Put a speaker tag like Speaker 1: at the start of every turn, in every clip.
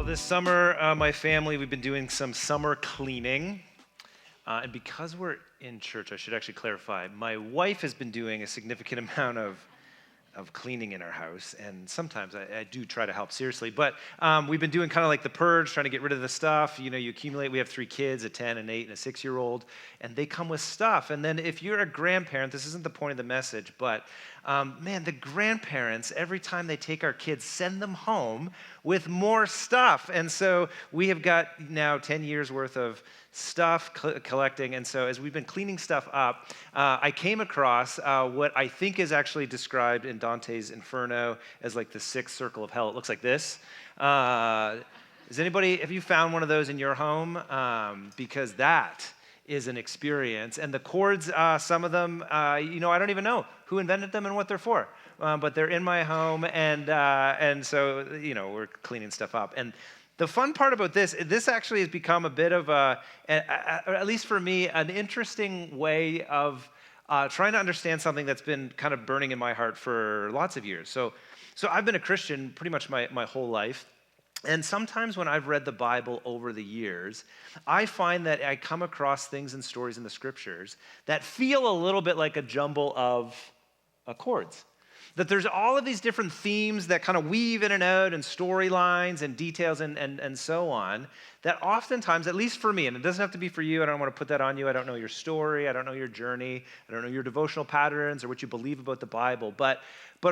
Speaker 1: This summer, my family, we've been doing some summer cleaning. And because we're in church, I should actually clarify, my wife has been doing a significant amount of cleaning in our house, and sometimes I do try to help seriously, but we've been doing kind of like the purge, trying to get rid of the stuff. You know, you accumulate. We have 3 kids, a 10, an 8, and a 6-year-old, and they come with stuff. And then if you're a grandparent, this isn't the point of the message, but man, the grandparents, every time they take our kids, send them home with more stuff. And so we have got now 10 years worth of stuff collecting. And so as we've been cleaning stuff up, I came across what I think is actually described in Dante's Inferno as like the 6th circle of hell. It looks like this. Have you found one of those in your home? Because that is an experience. And the cords, some of them, I don't even know who invented them and what they're for. But they're in my home, and so, we're cleaning stuff up. And the fun part about this actually has become a bit of at least for me, an interesting way of trying to understand something that's been kind of burning in my heart for lots of years. So I've been a Christian pretty much my whole life. And sometimes when I've read the Bible over the years, I find that I come across things and stories in the scriptures that feel a little bit like a jumble of chords. That there's all of these different themes that kind of weave in and out, and storylines and details and so on, that oftentimes, at least for me, and it doesn't have to be for you, I don't want to put that on you, I don't know your story, I don't know your journey, I don't know your devotional patterns or what you believe about the Bible, but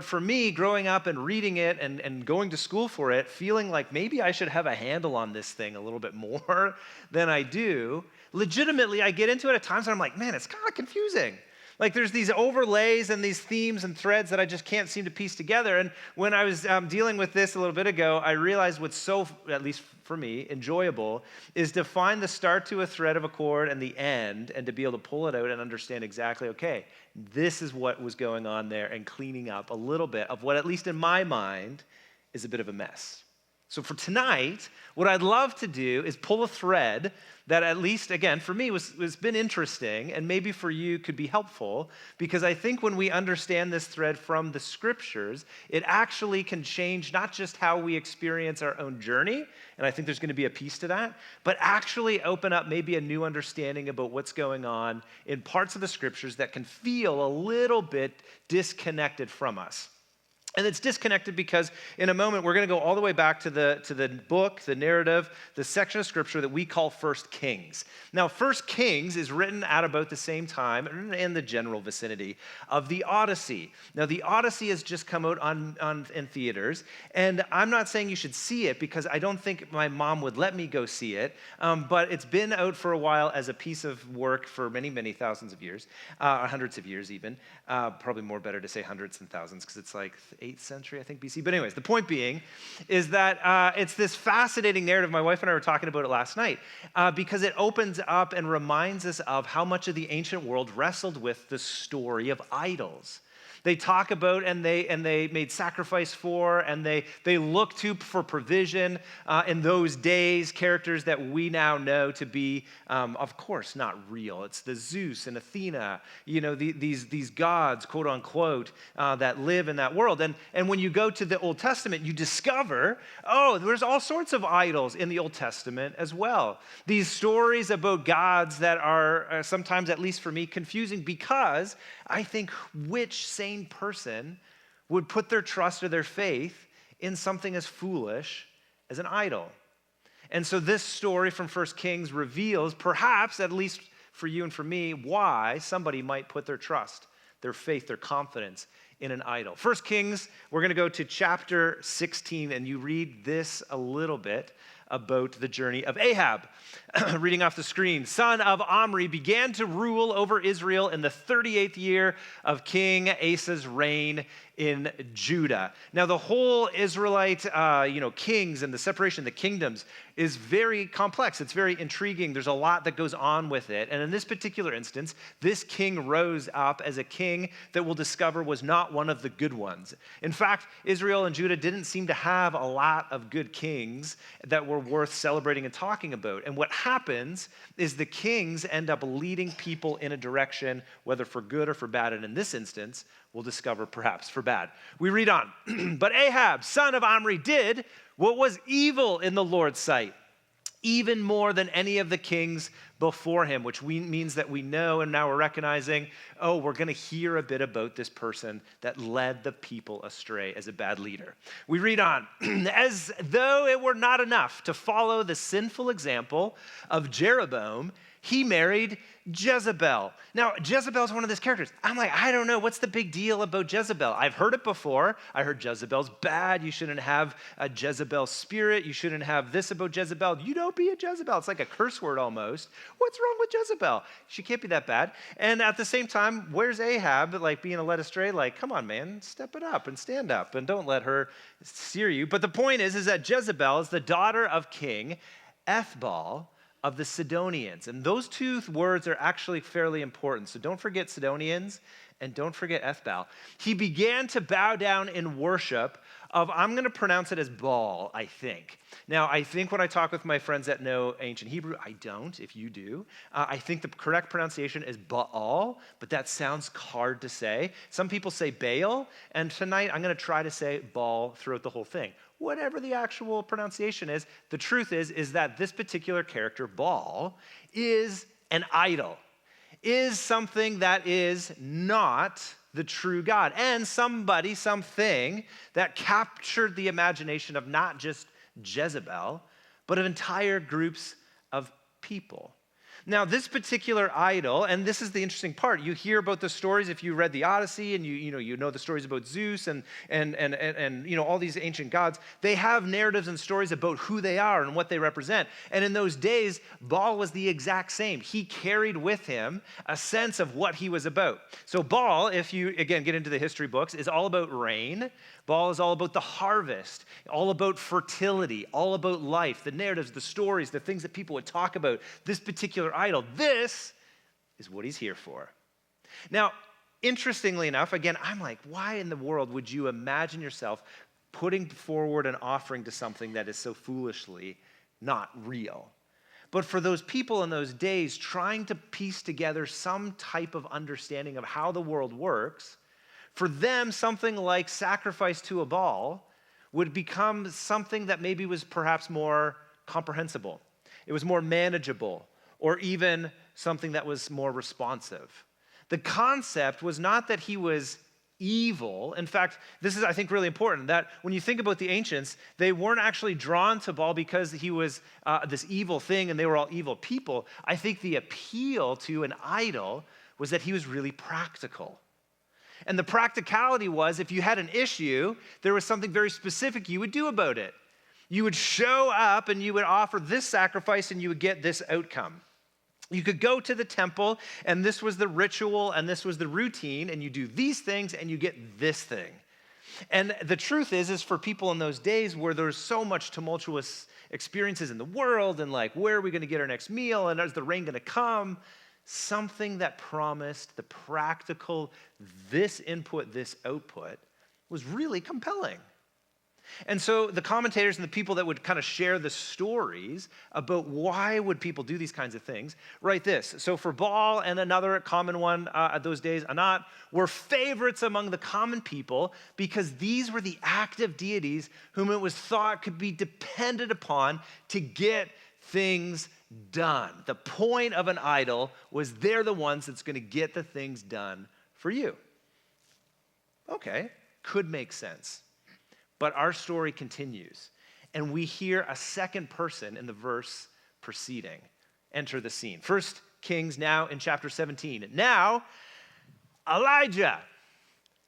Speaker 1: for me, growing up and reading it and going to school for it, feeling like maybe I should have a handle on this thing a little bit more than I do, legitimately, I get into it at times and I'm like, man, it's kind of confusing. Like there's these overlays and these themes and threads that I just can't seem to piece together. And when I was dealing with this a little bit ago, I realized what's so, at least for me, enjoyable is to find the start to a thread of a chord and the end, and to be able to pull it out and understand exactly, okay, this is what was going on there, and cleaning up a little bit of what, at least in my mind, is a bit of a mess. So for tonight, what I'd love to do is pull a thread that, at least, again, for me was been interesting, and maybe for you could be helpful, because I think when we understand this thread from the scriptures, it actually can change not just how we experience our own journey, and I think there's going to be a piece to that, but actually open up maybe a new understanding about what's going on in parts of the scriptures that can feel a little bit disconnected from us. And it's disconnected because in a moment, we're going to go all the way back to the book, the narrative, the section of scripture that we call 1 Kings. Now, 1 Kings is written at about the same time, in the general vicinity of the Odyssey. Now, the Odyssey has just come out in theaters, and I'm not saying you should see it because I don't think my mom would let me go see it, but it's been out for a while as a piece of work for many, many thousands of years, hundreds of years even. Probably more better to say hundreds than thousands because it's like 8th century, I think, BC. But anyways, the point being is that it's this fascinating narrative. My wife and I were talking about it last night because it opens up and reminds us of how much of the ancient world wrestled with the story of idols. They talk about and they made sacrifice for, and they look to for provision in those days, characters that we now know to be, of course, not real. It's the Zeus and Athena, these gods, quote unquote, that live in that world. And when you go to the Old Testament, you discover, there's all sorts of idols in the Old Testament as well. These stories about gods that are sometimes, at least for me, confusing, because I think which sane person would put their trust or their faith in something as foolish as an idol. And so this story from 1 Kings reveals, perhaps, at least for you and for me, why somebody might put their trust, their faith, their confidence in an idol. 1 Kings, we're going to go to chapter 16, and you read this a little bit about the journey of Ahab. Reading off the screen, son of Omri, began to rule over Israel in the 38th year of King Asa's reign in Judah. Now, the whole Israelite, kings and the separation of the kingdoms is very complex. It's very intriguing. There's a lot that goes on with it. And in this particular instance, this king rose up as a king that we'll discover was not one of the good ones. In fact, Israel and Judah didn't seem to have a lot of good kings that were worth celebrating and talking about. And what happens is the kings end up leading people in a direction, whether for good or for bad. And in this instance, we'll discover perhaps for bad. We read on. But Ahab, son of Omri, did what was evil in the Lord's sight, even more than any of the kings before him, which means that we know and now we're recognizing, oh, we're going to hear a bit about this person that led the people astray as a bad leader. We read on, as though it were not enough to follow the sinful example of Jeroboam, he married Jezebel. Now, Jezebel's one of these characters. I'm like, I don't know, what's the big deal about Jezebel? I've heard it before. I heard Jezebel's bad. You shouldn't have a Jezebel spirit. You shouldn't have this about Jezebel. You don't be a Jezebel. It's like a curse word almost. What's wrong with Jezebel? She can't be that bad. And at the same time, where's Ahab, like being led astray? Like, come on, man, step it up and stand up and don't let her steer you. But the point is that Jezebel is the daughter of King Ethbaal of the Sidonians. And those two words are actually fairly important. So don't forget Sidonians and don't forget Ethbaal. He began to bow down in worship of, I'm going to pronounce it as Baal, I think. Now, I think when I talk with my friends that know ancient Hebrew, I don't, if you do. I think the correct pronunciation is Baal, but that sounds hard to say. Some people say Baal, and tonight I'm going to try to say Baal throughout the whole thing. Whatever the actual pronunciation is, the truth is that this particular character, Baal, is an idol, is something that is not the true God, and something that captured the imagination of not just Jezebel, but of entire groups of people. Now, this particular idol, and this is the interesting part, you hear about the stories if you read the Odyssey, and you know the stories about Zeus and all these ancient gods. They have narratives and stories about who they are and what they represent. And in those days, Baal was the exact same. He carried with him a sense of what he was about. So Baal, if you again get into the history books, is all about rain. Baal is all about the harvest, all about fertility, all about life, the narratives, the stories, the things that people would talk about. This particular idol, this is what he's here for. Now, interestingly enough, again, I'm like, why in the world would you imagine yourself putting forward an offering to something that is so foolishly not real? But for those people in those days trying to piece together some type of understanding of how the world works, for them, something like sacrifice to a Baal would become something that maybe was perhaps more comprehensible. It was more manageable, or even something that was more responsive. The concept was not that he was evil. In fact, this is, I think, really important, that when you think about the ancients, they weren't actually drawn to Baal because he was this evil thing and they were all evil people. I think the appeal to an idol was that he was really practical. And the practicality was, if you had an issue, there was something very specific you would do about it. You would show up and you would offer this sacrifice and you would get this outcome. You could go to the temple and this was the ritual and this was the routine, and you do these things and you get this thing. And the truth is for people in those days where there's so much tumultuous experiences in the world and like, where are we going to get our next meal, and is the rain going to come? Something that promised the practical, this input, this output, was really compelling. And so the commentators and the people that would kind of share the stories about why would people do these kinds of things write this. So for Baal and another common one at those days, Anat, were favorites among the common people because these were the active deities whom it was thought could be depended upon to get things done. The point of an idol was they're the ones that's going to get the things done for you. Okay, could make sense. But our story continues, and we hear a second person in the verse preceding enter the scene. 1 Kings now in chapter 17. Now, Elijah.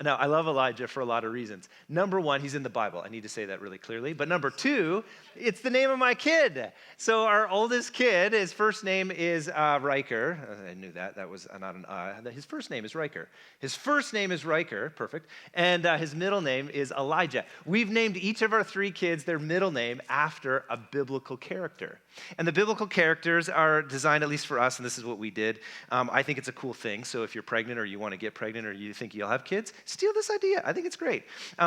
Speaker 1: Now, I love Elijah for a lot of reasons. Number one, he's in the Bible. I need to say that really clearly. But number two, it's the name of my kid. So our oldest kid, his first name is Riker. I knew that. That was not an His first name is Riker. His first name is Riker. Perfect. And his middle name is Elijah. We've named each of our three kids their middle name after a biblical character. And the biblical characters are designed, at least for us, and this is what we did. I think it's a cool thing. So if you're pregnant or you want to get pregnant or you think you'll have kids, steal this idea. I think it's great.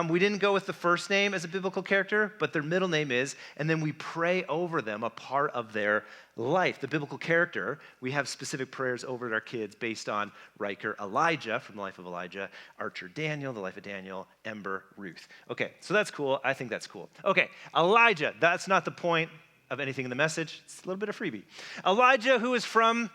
Speaker 1: We didn't go with the first name as a biblical character, but their middle name is, and then we pray over them a part of their life. The biblical character, we have specific prayers over our kids based on Riker Elijah from the life of Elijah, Archer Daniel, the life of Daniel, Ember Ruth. Okay, so that's cool. I think that's cool. Okay, Elijah, that's not the point of anything in the message. It's a little bit of freebie. Elijah, who is from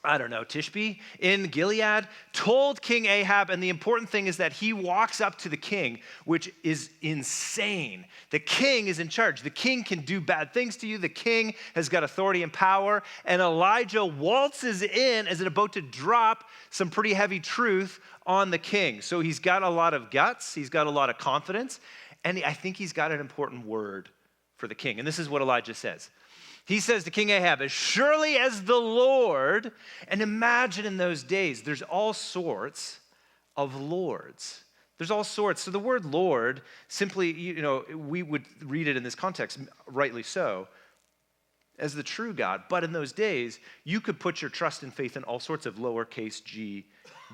Speaker 1: Tishbe in Gilead, told King Ahab, and the important thing is that he walks up to the king, which is insane. The king is in charge. The king can do bad things to you. The king has got authority and power, and Elijah waltzes in as about to drop some pretty heavy truth on the king. So he's got a lot of guts. He's got a lot of confidence, and I think he's got an important word for the king. And this is what Elijah says. He says to King Ahab, as surely as the Lord, and imagine in those days, there's all sorts of lords. There's all sorts. So the word Lord, simply, we would read it in this context, rightly so, as the true God. But in those days, you could put your trust and faith in all sorts of lowercase g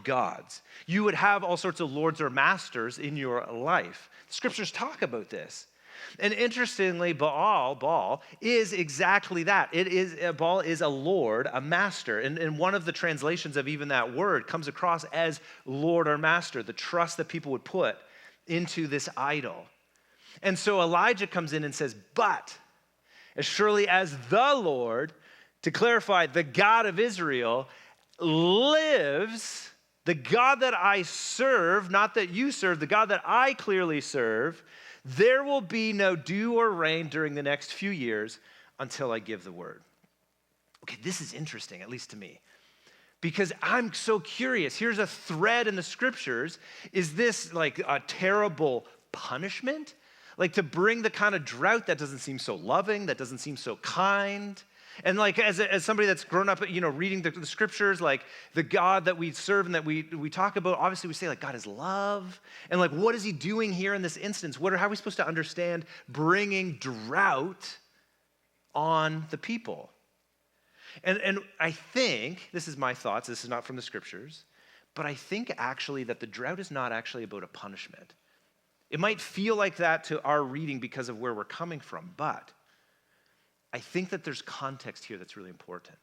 Speaker 1: gods. You would have all sorts of lords or masters in your life. The scriptures talk about this. And interestingly, Baal is exactly that. Baal is a lord, a master. And one of the translations of even that word comes across as lord or master, the trust that people would put into this idol. And so Elijah comes in and says, but as surely as the Lord, to clarify, the God of Israel lives, the God that I serve, not that you serve, the God that I clearly serve, there will be no dew or rain during the next few years until I give the word. Okay, this is interesting, at least to me, because I'm so curious. Here's a thread in the scriptures. Is this like a terrible punishment? Like to bring the kind of drought that doesn't seem so loving, that doesn't seem so kind? And like as somebody that's grown up, reading the scriptures, like the God that we serve and that we talk about, obviously we say like God is love. And like what is he doing here in this instance? How are we supposed to understand bringing drought on the people? And I think, this is my thoughts, this is not from the scriptures, but I think actually that the drought is not actually about a punishment. It might feel like that to our reading because of where we're coming from, but I think that there's context here that's really important.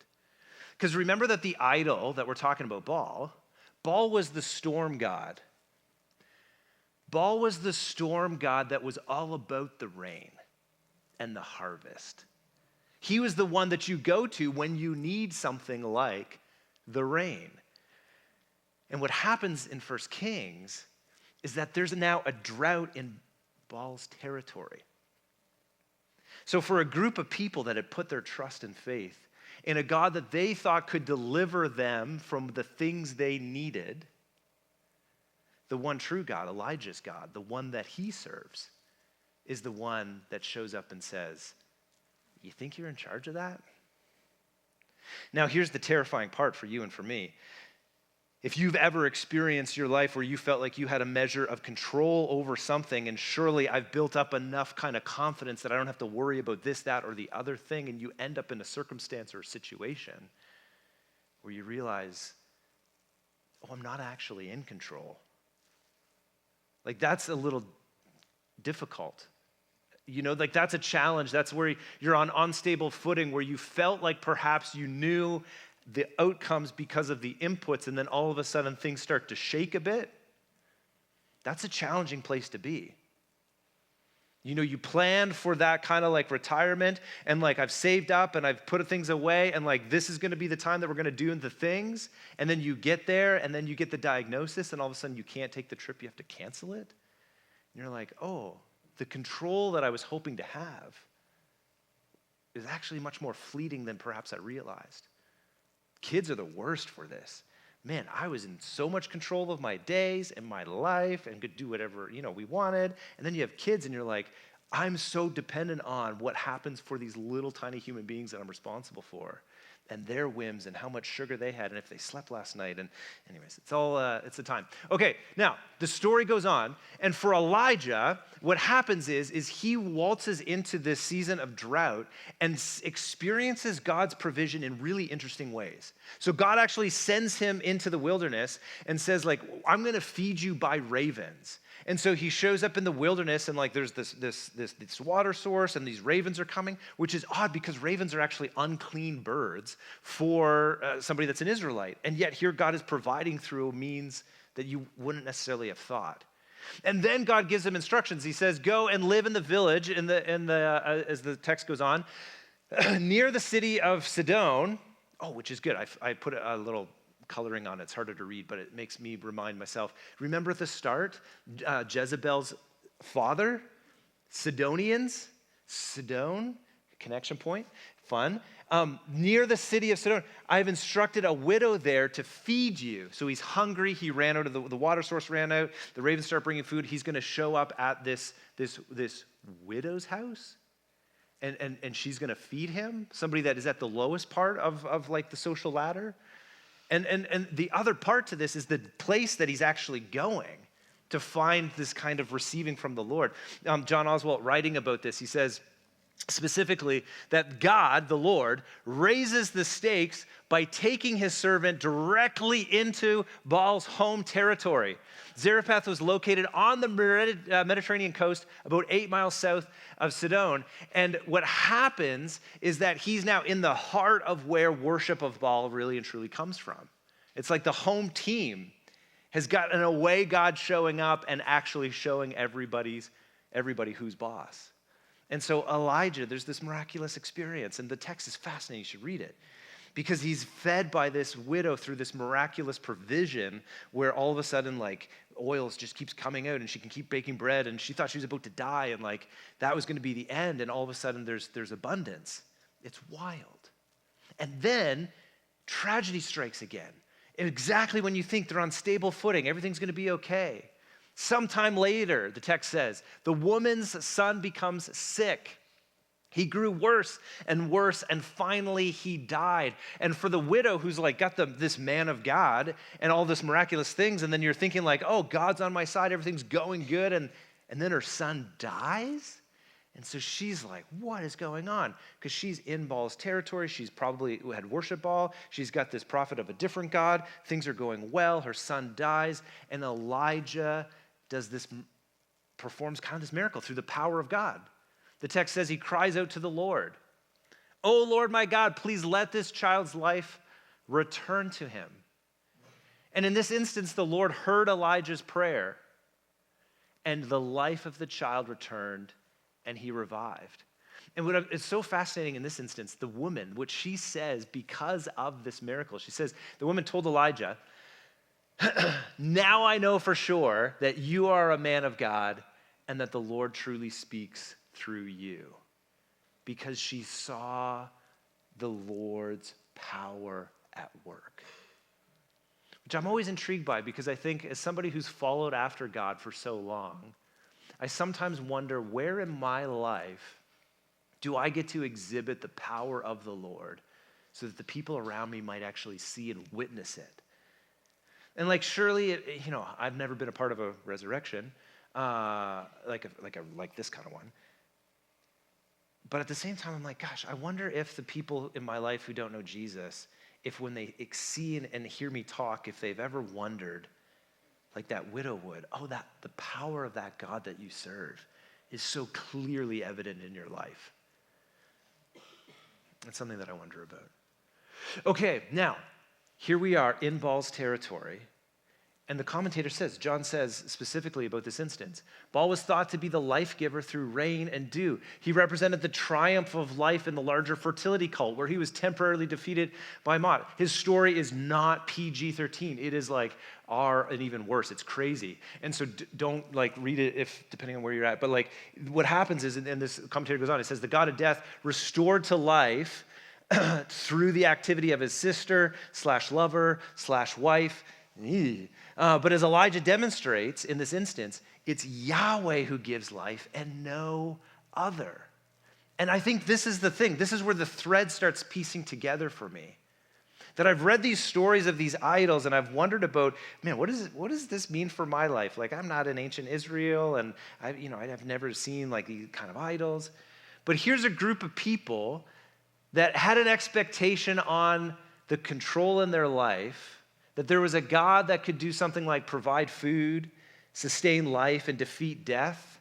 Speaker 1: Because remember that the idol that we're talking about, Baal was the storm god. Baal was the storm god that was all about the rain and the harvest. He was the one that you go to when you need something like the rain. And what happens in 1 Kings is that there's now a drought in Baal's territory. So for a group of people that had put their trust and faith in a God that they thought could deliver them from the things they needed, the one true God, Elijah's God, the one that he serves, is the one that shows up and says, you think you're in charge of that? Now here's the terrifying part for you and for me. If you've ever experienced your life where you felt like you had a measure of control over something, and surely I've built up enough kind of confidence that I don't have to worry about this, that, or the other thing, and you end up in a circumstance or a situation where you realize, I'm not actually in control. Like that's a little difficult. Like that's a challenge. That's where you're on unstable footing, where you felt like perhaps you knew the outcomes because of the inputs, and then all of a sudden things start to shake a bit. That's a challenging place to be. You planned for that kind of like retirement, and like I've saved up and I've put things away, and like this is going to be the time that we're going to do the things, and then you get there and then you get the diagnosis, and all of a sudden you can't take the trip, you have to cancel it. And you're like, the control that I was hoping to have is actually much more fleeting than perhaps I realized. Kids are the worst for this. Man, I was in so much control of my days and my life and could do whatever, we wanted. And then you have kids and you're like, I'm so dependent on what happens for these little tiny human beings that I'm responsible for, and their whims and how much sugar they had and if they slept last night. And anyways, it's the time. Okay, now the story goes on. And for Elijah, what happens is he waltzes into this season of drought and experiences God's provision in really interesting ways. So God actually sends him into the wilderness and says, like, I'm going to feed you by ravens. And so he shows up in the wilderness and like there's this water source and these ravens are coming, which is odd because ravens are actually unclean birds for somebody that's an Israelite. And yet here God is providing through a means that you wouldn't necessarily have thought. And then God gives him instructions. He says, go and live in the village as the text goes on, near the city of Sidon. Oh, which is good. I put a little coloring on it. It's harder to read, but it makes me remind myself. Remember at the start, Jezebel's father, Sidonians, Sidon, connection point, fun. Near the city of Sidon, I've instructed a widow there to feed you. So he's hungry. He ran out of the water source, ran out. The ravens start bringing food. He's going to show up at this widow's house. And she's going to feed him, somebody that is at the lowest part of like the social ladder. And the other part to this is the place that he's actually going to find this kind of receiving from the Lord. John Oswalt, writing about this, he says specifically that God, the Lord, raises the stakes by taking his servant directly into Baal's home territory. Zarephath was located on the Mediterranean coast, about 8 miles south of Sidon. And what happens is that he's now in the heart of where worship of Baal really and truly comes from. It's like the home team has got an away God showing up and actually showing everybody who's boss. And so Elijah, there's this miraculous experience, and the text is fascinating. You should read it. Because he's fed by this widow through this miraculous provision where all of a sudden, like, oils just keeps coming out and she can keep baking bread, and she thought she was about to die and, like, that was going to be the end, and all of a sudden there's abundance. It's wild. And then tragedy strikes again. Exactly when you think they're on stable footing, everything's going to be okay. Sometime later, the text says, the woman's son becomes sick. He grew worse, and finally he died. And for the widow who's like got this man of God and all this miraculous things, and then you're thinking like, oh, God's on my side, everything's going good, and then her son dies? And so she's like, what is going on? Because she's in Baal's territory. She's probably had worship Baal. She's got this prophet of a different God. Things are going well. Her son dies, and Elijah performs kind of this miracle through the power of God. The text says he cries out to the Lord, "Oh Lord my God, please let this child's life return to him." And in this instance, the Lord heard Elijah's prayer, and the life of the child returned, and he revived. And what is so fascinating in this instance, the woman, what she says because of this miracle, she says, the woman told Elijah, "Now I know for sure that you are a man of God and that the Lord truly speaks through you," because she saw the Lord's power at work. Which I'm always intrigued by, because I think as somebody who's followed after God for so long, I sometimes wonder, where in my life do I get to exhibit the power of the Lord so that the people around me might actually see and witness it? And like, surely, I've never been a part of a resurrection, like this kind of one. But at the same time, I'm like, gosh, I wonder if the people in my life who don't know Jesus, if when they see and hear me talk, if they've ever wondered, like that widow would, that the power of that God that you serve is so clearly evident in your life. That's something that I wonder about. Okay, now, here we are in Baal's territory. And the commentator says, John says specifically about this instance, Baal was thought to be the life giver through rain and dew. He represented the triumph of life in the larger fertility cult, where he was temporarily defeated by Mot. His story is not PG-13. It is like R and even worse. It's crazy. And so don't read it depending on where you're at. But what happens is, and this commentator goes on, it says, the God of death restored to life through the activity of his sister / lover / wife. But as Elijah demonstrates in this instance, it's Yahweh who gives life and no other. And I think this is the thing. This is where the thread starts piecing together for me. That I've read these stories of these idols and I've wondered about, man, what does this mean for my life? Like, I'm not in ancient Israel and I've never seen like these kind of idols. But here's a group of people that had an expectation on the control in their life, that there was a God that could do something like provide food, sustain life, and defeat death.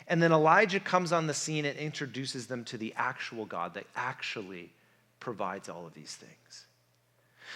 Speaker 1: And then Elijah comes on the scene and introduces them to the actual God that actually provides all of these things.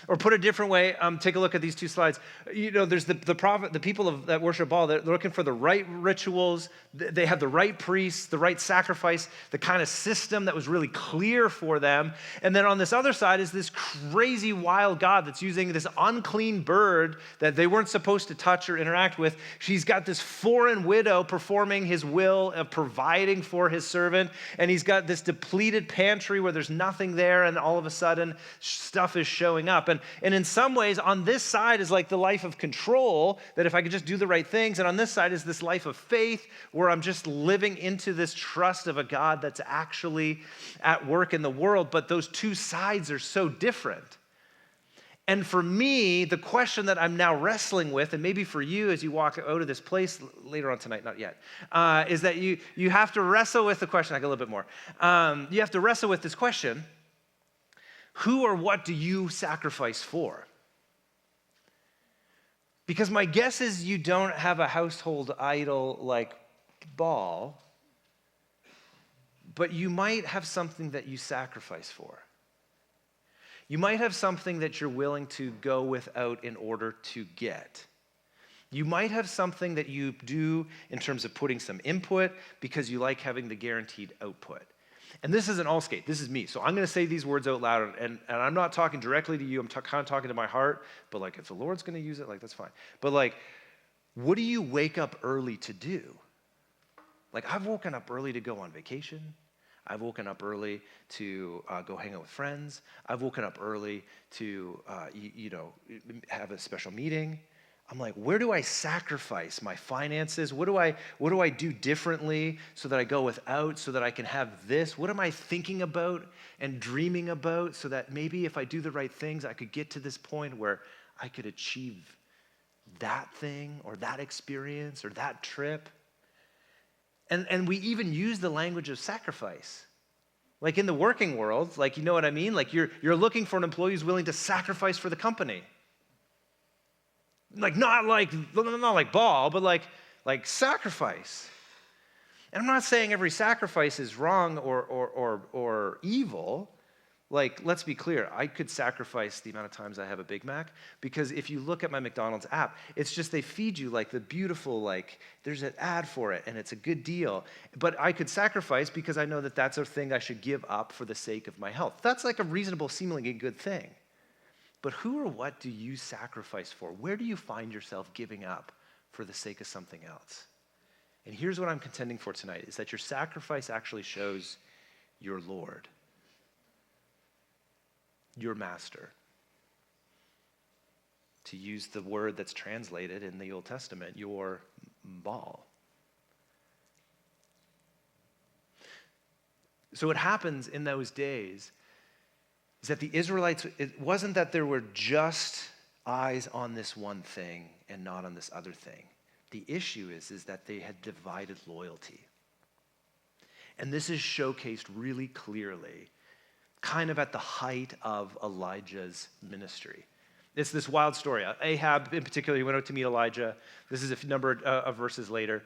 Speaker 1: Or put a different way, take a look at these two slides. There's the prophet, the people that worship Baal, they're looking for the right rituals. They have the right priests, the right sacrifice, the kind of system that was really clear for them. And then on this other side is this crazy wild God that's using this unclean bird that they weren't supposed to touch or interact with. She's got this foreign widow performing his will of providing for his servant. And he's got this depleted pantry where there's nothing there, and all of a sudden stuff is showing up. And in some ways, on this side is like the life of control, that if I could just do the right things. And on this side is this life of faith, where I'm just living into this trust of a God that's actually at work in the world. But those two sides are so different. And for me, the question that I'm now wrestling with, and maybe for you as you walk out of this place later on tonight, not yet, is that you have to wrestle with the question. I got a little bit more. You have to wrestle with this question. Who or what do you sacrifice for? Because my guess is you don't have a household idol like Baal, but you might have something that you sacrifice for. You might have something that you're willing to go without in order to get. You might have something that you do in terms of putting some input because you like having the guaranteed output. And this isn't all skate, this is me. So I'm going to say these words out loud, and I'm not talking directly to you, I'm kind of talking to my heart, but like if the Lord's going to use it, like that's fine. But like, what do you wake up early to do? Like, I've woken up early to go on vacation. I've woken up early to go hang out with friends. I've woken up early to, have a special meeting. I'm like, where do I sacrifice my finances? What do I do differently so that I go without, so that I can have this? What am I thinking about and dreaming about so that maybe if I do the right things, I could get to this point where I could achieve that thing or that experience or that trip? And we even use the language of sacrifice. Like in the working world, like, you know what I mean? Like you're looking for an employee who's willing to sacrifice for the company. Like not like Baal, but like sacrifice. And I'm not saying every sacrifice is wrong or evil. Like, let's be clear, I could sacrifice the amount of times I have a Big Mac, because if you look at my MacDonald's app, it's just they feed you like the beautiful, like there's an ad for it and it's a good deal. But I could sacrifice because I know that that's a thing I should give up for the sake of my health. That's like a reasonable, seemingly good thing. But who or what do you sacrifice for? Where do you find yourself giving up for the sake of something else? And here's what I'm contending for tonight, is that your sacrifice actually shows your Lord, your master. To use the word that's translated in the Old Testament, your Baal. So what happens in those days is that the Israelites, it wasn't that there were just eyes on this one thing and not on this other thing. The issue is that they had divided loyalty. And this is showcased really clearly, kind of at the height of Elijah's ministry. It's this wild story. Ahab, in particular, he went out to meet Elijah. This is a number of verses later.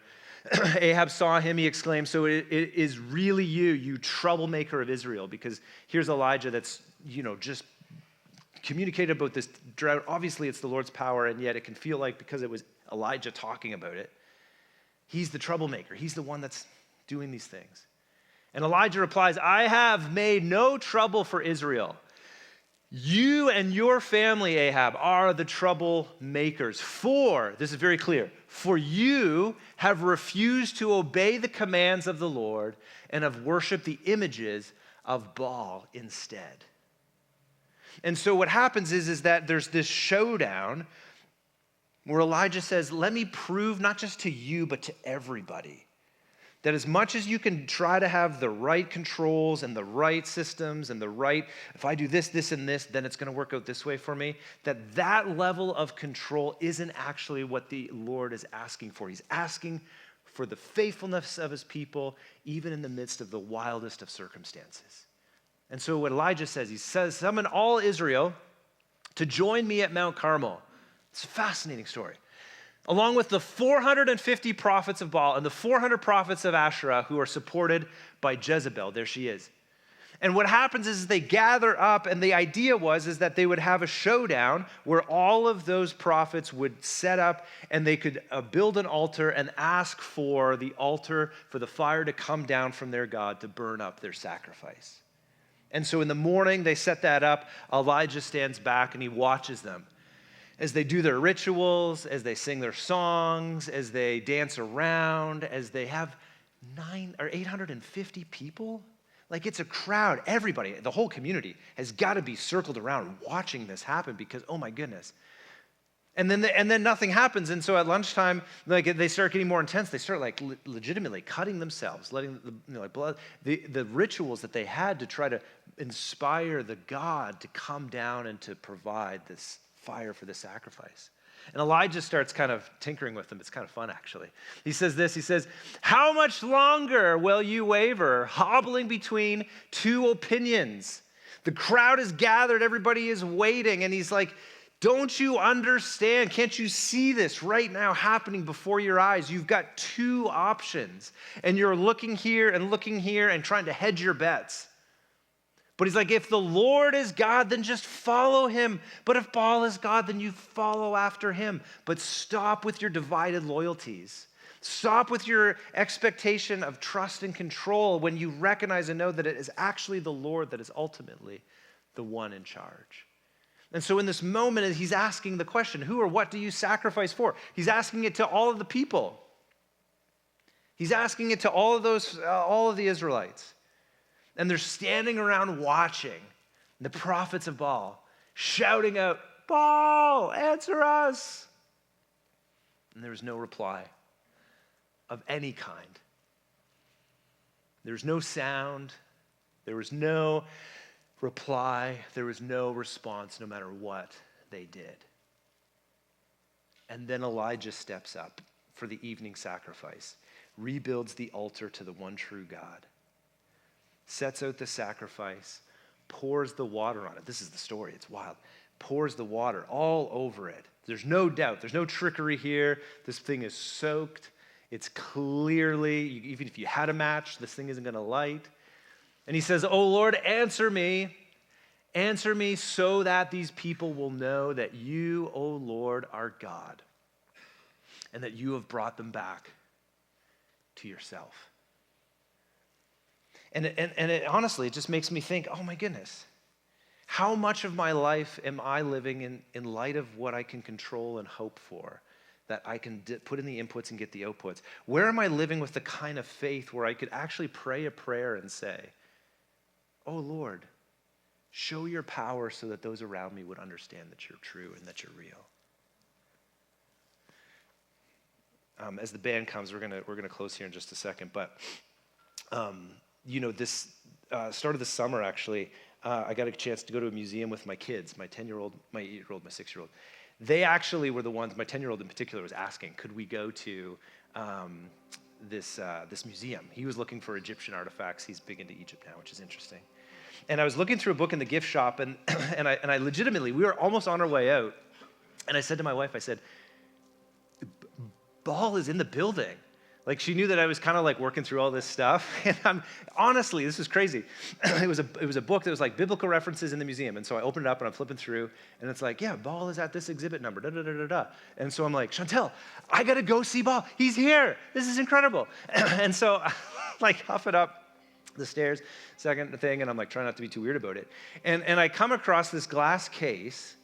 Speaker 1: Ahab saw him, he exclaimed, "So it is really you troublemaker of Israel," because here's Elijah that's, just communicated about this drought. Obviously, it's the Lord's power, and yet it can feel like, because it was Elijah talking about it, he's the troublemaker. He's the one that's doing these things. And Elijah replies, "I have made no trouble for Israel. You and your family, Ahab, are the troublemakers. For," this is very clear, "for you have refused to obey the commands of the Lord and have worshiped the images of Baal instead." And so what happens is that there's this showdown where Elijah says, let me prove not just to you, but to everybody, That as much as you can try to have the right controls and the right systems and the right, if I do this, this, and this, then it's going to work out this way for me, that level of control isn't actually what the Lord is asking for. He's asking for the faithfulness of his people, even in the midst of the wildest of circumstances. And so what Elijah says, he says, summon all Israel to join me at Mount Carmel. It's a fascinating story. Along with the 450 prophets of Baal and the 400 prophets of Asherah who are supported by Jezebel. There she is. And what happens is they gather up, and the idea was that they would have a showdown where all of those prophets would set up and they could build an altar and ask for the altar, for the fire to come down from their God to burn up their sacrifice. And so in the morning they set that up. Elijah stands back and he watches them as they do their rituals, as they sing their songs, as they dance around, as they have 850 people. Like, it's a crowd. Everybody, the whole community has got to be circled around watching this happen because, oh my goodness. And then nothing happens. And so at lunchtime, like, they start getting more intense. They start like legitimately cutting themselves, letting blood. The rituals that they had to try to inspire the God to come down and to provide this fire for the sacrifice. And Elijah starts kind of tinkering with them. It's kind of fun, actually. He says this, he says, how much longer will you waver, hobbling between two opinions? The crowd is gathered, everybody is waiting, and he's like, don't you understand? Can't you see this right now happening before your eyes? You've got two options, and you're looking here and trying to hedge your bets. But he's like, if the Lord is God, then just follow him. But if Baal is God, then you follow after him. But stop with your divided loyalties. Stop with your expectation of trust and control when you recognize and know that it is actually the Lord that is ultimately the one in charge. And so in this moment, he's asking the question, who or what do you sacrifice for? He's asking it to all of the people. He's asking it to all of the Israelites. And they're standing around watching the prophets of Baal shouting out, Baal, answer us. And there was no reply of any kind. There was no sound. There was no reply. There was no response, no matter what they did. And then Elijah steps up for the evening sacrifice, rebuilds the altar to the one true God, sets out the sacrifice, pours the water on it. This is the story. It's wild. Pours the water all over it. There's no doubt. There's no trickery here. This thing is soaked. It's clearly, even if you had a match, this thing isn't going to light. And he says, oh Lord, answer me. Answer me so that these people will know that you, O Lord, are God, and that you have brought them back to yourself. And honestly, it just makes me think, oh my goodness, how much of my life am I living in light of what I can control and hope for, that I can put in the inputs and get the outputs? Where am I living with the kind of faith where I could actually pray a prayer and say, oh Lord, show your power so that those around me would understand that you're true and that you're real? As the band comes, we're gonna close here in just a second, but this start of the summer, actually, I got a chance to go to a museum with my kids, my 10-year-old, my 8-year-old, my 6-year-old. They actually were the ones, my 10-year-old in particular was asking, could we go to this museum? He was looking for Egyptian artifacts. He's big into Egypt now, which is interesting. And I was looking through a book in the gift shop, and I legitimately, we were almost on our way out, and I said to my wife, I said, Baal is in the building. Like, she knew that I was kind of like working through all this stuff. And honestly, this was crazy. It was a book that was like biblical references in the museum. And so I opened it up and I'm flipping through, and it's like, yeah, Baal is at this exhibit number, da da da da da. And so I'm like, Chantel, I gotta go see Baal. He's here. This is incredible. And so like huff it up the stairs, second thing, and I'm like trying not to be too weird about it. And I come across this glass case,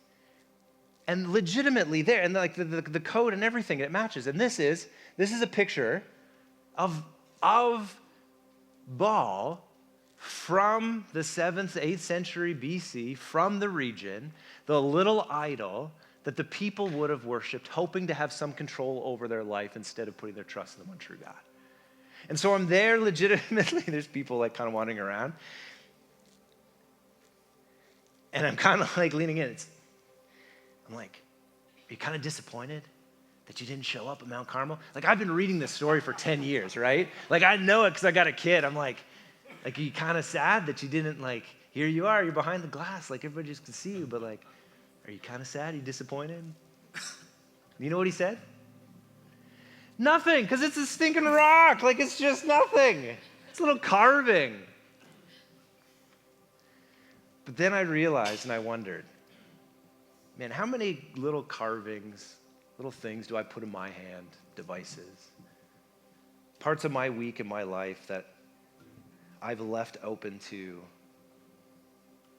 Speaker 1: and legitimately there, and like the code and everything, it matches. And this is a picture of Baal from the 7th, 8th century BC, from the region, the little idol that the people would have worshipped, hoping to have some control over their life instead of putting their trust in the one true God. And so I'm there legitimately. There's people like kind of wandering around. And I'm kind of like leaning in. I'm like, are you kind of disappointed that you didn't show up at Mount Carmel? Like, I've been reading this story for 10 years, right? Like, I know it because I got a kid. I'm like, are you kind of sad that you didn't, like, here you are, you're behind the glass, like, everybody just can see you, but, like, are you kind of sad? Are you disappointed? You know what he said? Nothing, because it's a stinking rock. Like, it's just nothing. It's a little carving. But then I realized and I wondered, man, how many little carvings, little things do I put in my hand, devices, parts of my week and my life that I've left open to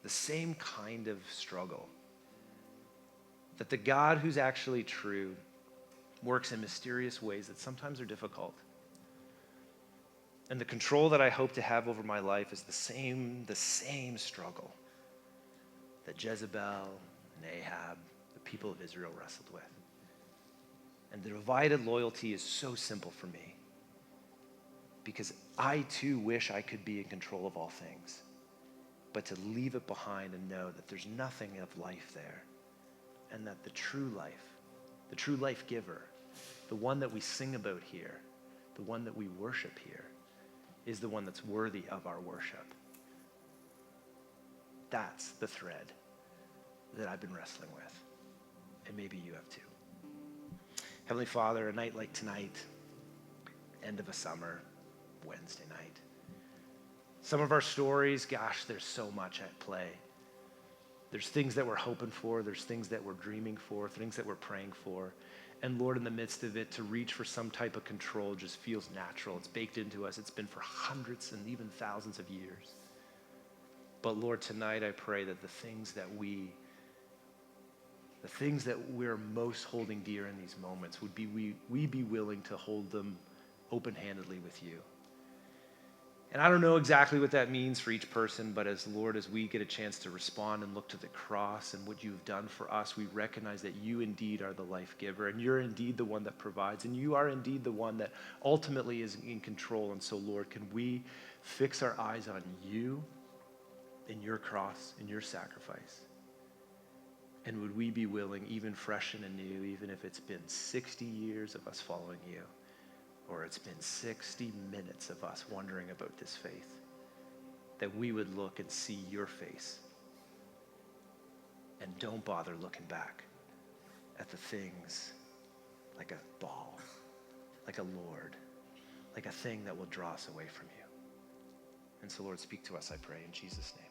Speaker 1: the same kind of struggle? That the God who's actually true works in mysterious ways that sometimes are difficult. And the control that I hope to have over my life is the same struggle that Jezebel and Ahab, the people of Israel, wrestled with. And the divided loyalty is so simple for me because I too wish I could be in control of all things, but to leave it behind and know that there's nothing of life there, and that the true life giver, the one that we sing about here, the one that we worship here, is the one that's worthy of our worship. That's the thread that I've been wrestling with, and maybe you have too. Heavenly Father, a night like tonight, end of a summer, Wednesday night. Some of our stories, gosh, there's so much at play. There's things that we're hoping for, there's things that we're dreaming for, things that we're praying for. And Lord, in the midst of it, to reach for some type of control just feels natural. It's baked into us. It's been for hundreds and even thousands of years. But Lord, tonight I pray that the things that we're most holding dear in these moments would be we be willing to hold them open-handedly with you. And I don't know exactly what that means for each person, but as we get a chance to respond and look to the cross and what you've done for us, we recognize that you indeed are the life giver, and you're indeed the one that provides, and you are indeed the one that ultimately is in control. And so, Lord, can we fix our eyes on you and your cross and your sacrifice? And would we be willing, even fresh and anew, even if it's been 60 years of us following you, or it's been 60 minutes of us wondering about this faith, that we would look and see your face and don't bother looking back at the things like a ball, like a Lord, like a thing that will draw us away from you. And so, Lord, speak to us, I pray, in Jesus' name.